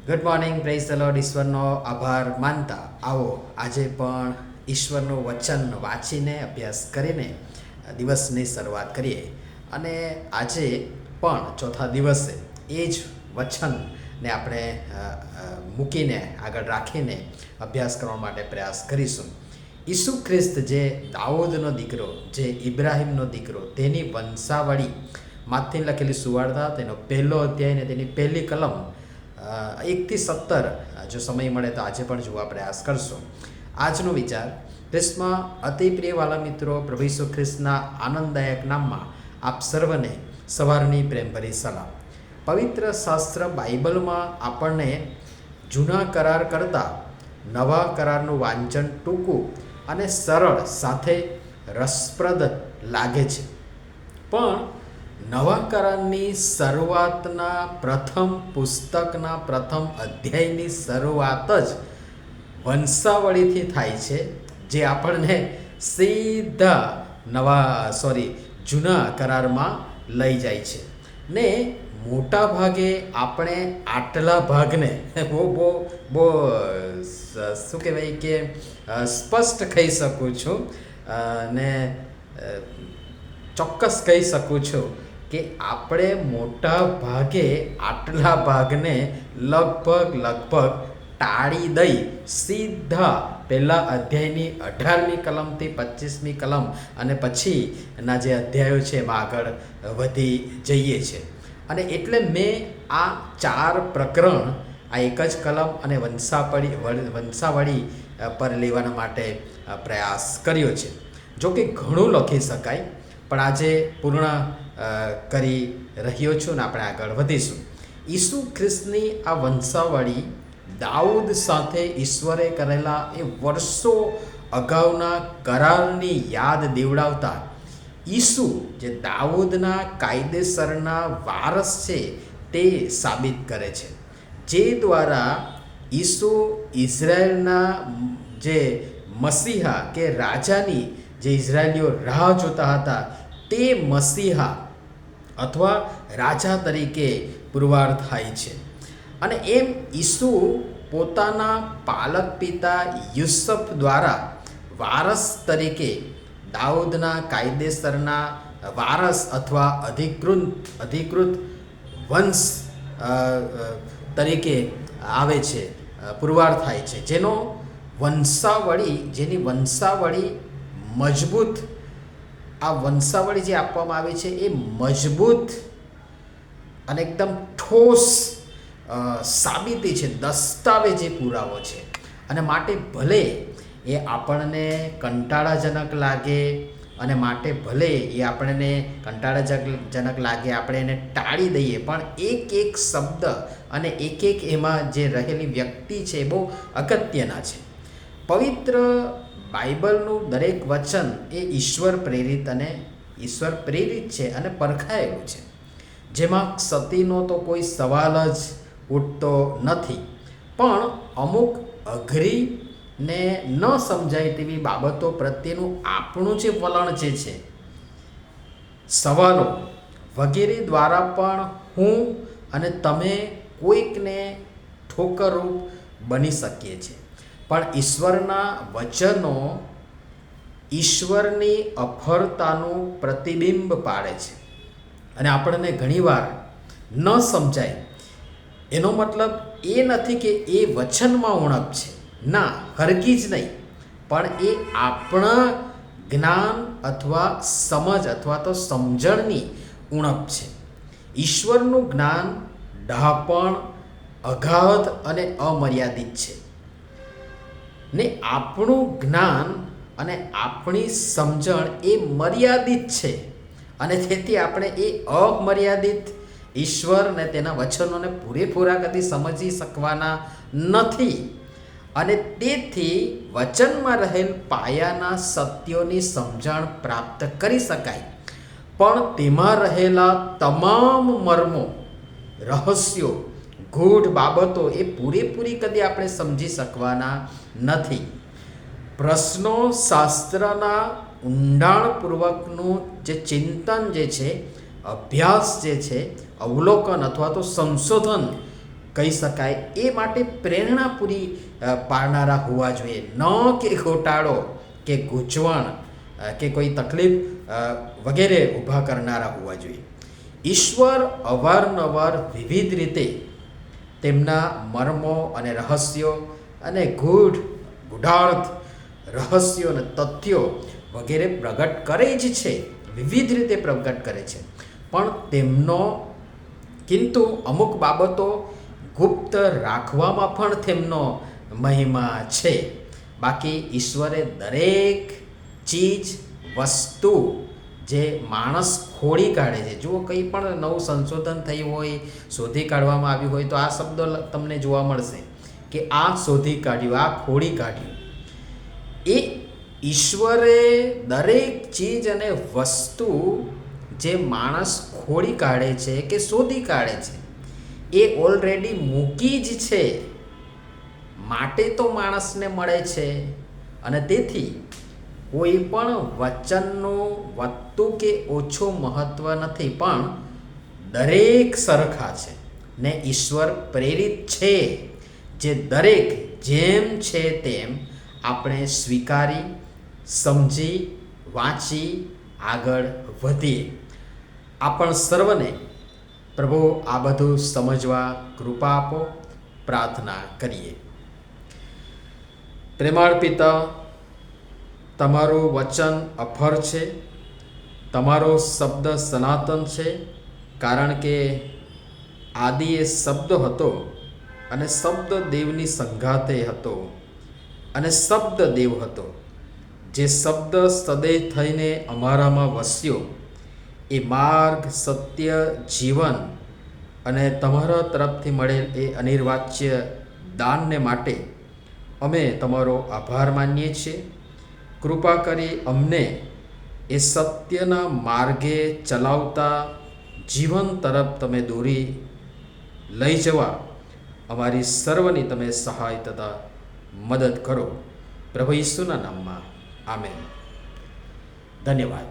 Good morning, praise the Lord. ઈશ્વરનો આભાર માનતા આવો આજે પણ ઈશ્વરનું વચન વાંચીને અભ્યાસ કરીને દિવસની શરૂઆત કરીએ. અને આજે પણ ચોથા દિવસે એ જ વચનને આપણે મૂકીને આગળ રાખીને અભ્યાસ કરવા માટે પ્રયાસ કરીશું. ઈસુ ખ્રિસ્ત જે દાઉદનો દીકરો, જે ઇબ્રાહિમનો દીકરો, તેની વંશાવળી માંથી લખેલી સુવાર્તા, તેનો પહેલો અધ્યાય ને તેની પહેલી કલમ 1 થી 17 જો સમય મળે તો આજે પણ જોવા પ્રયાસ કરશું. આજનો વિચાર ખ્રિસ્તમાં અતિ પ્રિય વાલા મિત્રો, પ્રભુ ઈસુ ખ્રિસ્તના આનંદદાયક નામમાં આપ સર્વને સવારની પ્રેમભરી સલામ. પવિત્ર શાસ્ત્ર બાઇબલમાં આપણને જૂના કરાર કરતાં નવા કરારનું વાંચન ટૂંકું અને સરળ સાથે રસપ્રદ લાગે છે. પણ નવા કરારની શરૂઆતના પ્રથમ પુસ્તકના પ્રથમ અધ્યાયની શરૂઆત જ વંશાવળીથી થાય છે, જે આપણને સીધા જૂના કરારમાં લઈ જાય છે. ને મોટા ભાગે આપણે આટલા ભાગને બહુ શું કહેવાય કે સ્પષ્ટ કહી શકું છું ને ચોક્કસ કહી શકું છું કે આપણે મોટા ભાગે આટલા ભાગને લગભગ ટાળી દઈ સીધા પહેલા અધ્યાયની 18મી કલમથી 25મી કલમ અને પછીના જે અધ્યાયો છે એમાં આગળ વધી જઈએ છીએ. અને એટલે મેં આ 4 પ્રકરણ આ એક જ કલમ અને વંશાવળી પર લેવાના માટે પ્રયાસ કર્યો છે. જો કે ઘણું લખી શકાય, પણ આજે પૂર્ણ કરી રહ્યો છું ને આપણે આગળ વધીશું. ઈસુ ખ્રિસ્તની આ વંશાવળી દાઉદ સાથે ઈશ્વરે કરેલા એ વર્ષો અગાઉના કરારની યાદ દેવડાવતા ઈસુ જે દાઉદના કાયદેસરના વારસ છે તે સાબિત કરે છે, જે દ્વારા ઈસુ ઇઝરાયલના જે મસીહા કે રાજાની જે ઇઝરાયલીઓ રાહ જોતા હતા તે મસીહા અથવા રાજા તરીકે પુરવાર થાય છે. અને એમ ઈસુ પોતાના પાલક પિતા યુસુફ દ્વારા વારસ તરીકે દાઉદના કાયદેસરના વારસ અથવા અધિકૃત વંશ તરીકે આવે છે, પુરવાર થાય છે, જેની વંશાવળી મજબૂત, આ વંશાવળી જે આપવામાં આવે છે એ મજબૂત અને એકદમ ઠોસ સાબિતી છે, દસ્તાવેજી પુરાવો છે. અને માટે ભલે એ આપણને કંટાળાજનક લાગે અને માટે ભલે એ આપણને કંટાળાજનક લાગે, આપણે એને ટાળી દઈએ, પણ એક શબ્દ અને એક એમાં જે રહેલી વ્યક્તિ છે એ બહુ અગત્યના છે. પવિત્ર બાઇબલનું દરેક વચન એ ઈશ્વર પ્રેરિત છે અને પરખાયેલું છે, જેમાં ક્ષતિનો તો કોઈ સવાલ જ ઉઠતો નથી. પણ અમુક અઘરી ને ન સમજાય તેવી બાબતો પ્રત્યેનું આપણું જે વલણ જે છે, સવાલો વગેરે દ્વારા પણ હું અને તમે કોઈકને ઠોકરરૂપ બની શકીએ છીએ. પણ ઈશ્વરના વચનો ઈશ્વરની અફળતાનું પ્રતિબિંબ પાડે છે. અને આપણને ઘણીવાર ન સમજાય એનો મતલબ એ નથી કે એ વચનમાં ઉણપ છે, ના, હરગીજ નહીં. પણ એ આપણા જ્ઞાન અથવા સમજ અથવા તો સમજણની ઉણપ છે. ઈશ્વરનું જ્ઞાન ડહાપણ, અગાધ અને અમર્યાદિત છે, ને આપણું જ્ઞાન અને આપણી સમજણ એ મર્યાદિત છે. અને તેથી આપણે એ અમર્યાદિત ઈશ્વર ને તેના વચનોને પૂરેપૂરા કદી સમજી શકવાના નથી. અને તેથી વચનમાં રહેલ પાયાના સત્યોની સમજણ પ્રાપ્ત કરી શકાય, પણ તેમાં રહેલા તમામ મર્મો, રહસ્યો, ગૂઢ બાબતો એ પૂરેપૂરી કદી આપણે સમજી શકવાના નથી. પ્રશ્નો શાસ્ત્રના ઊંડાણપૂર્વકનું જે ચિંતન જે છે, અભ્યાસ જે છે, અવલોકન અથવા તો સંશોધન કહી શકાય એ માટે પ્રેરણા પૂરી પાડનારા હોવા જોઈએ, ન કે ઘોટાળો કે ગૂંચવણ કે કોઈ તકલીફ વગેરે ઊભા કરનારા હોવા જોઈએ. ઈશ્વર અવારનવાર વિવિધ રીતે તેમના મર્મો અને રહસ્યો અને ગૂઢાર્થ રહસ્યો અને તથ્યો વગેરે પ્રગટ કરે જ છે, વિવિધ રીતે પ્રગટ કરે છે. પણ તેમનો કિંતુ અમુક બાબતો ગુપ્ત રાખવામાં પણ તેમનો મહિમા છે. બાકી ઈશ્વરે દરેક ચીજ વસ્તુ જે માણસ ખોળી કાઢે છે, જુઓ કંઈ પણ નવું સંશોધન થયું હોય, શોધી કાઢવામાં આવ્યું હોય તો આ શબ્દ તમને જોવા મળશે કે આ શોધી કાઢ્યું, આ ખોળી કાઢ્યું. એ ઈશ્વરે દરેક ચીજ અને વસ્તુ જે માણસ ખોળી કાઢે છે કે શોધી કાઢે છે એ ઓલરેડી મૂકી જ છે, માટે તો માણસને મળે છે. અને તેથી કોઈ પણ વચનનું વધતું કે ઓછું મહત્ત્વ નથી, પણ દરેક સરખા છે ને ઈશ્વર પ્રેરિત છે, જે દરેક જેમ છે તેમ આપણે સ્વીકારી, સમજી, વાંચી આગળ વધીએ. આપણ સર્વને પ્રભુ આ બધું સમજવા કૃપા આપો, પ્રાર્થના કરીએ. પ્રેમાળ પિતા, તમારું વચન અફર છે, તમારો શબ્દ સનાતન છે, કારણ કે આદિએ શબ્દ હતો અને શબ્દ દેવની સંગાતે હતો અને શબ્દ દેવ હતો. જે શબ્દ સદૈવ થઈને અમારામાં વસ્યો, એ માર્ગ, સત્ય, જીવન અને તમારા તરફથી મળેલ એ અનિર્વાચ્ય દાનને માટે અમે તમારો આભાર માનીએ છીએ. કૃપા કરી અમને એ સત્યના માર્ગે ચલાવતા જીવન તરફ તમે દોરી લઈ જવા અમારી સર્વની તમે સહાય તથા મદદ કરો. પ્રભુ ઈસુના નામમાં આમેન. ધન્યવાદ.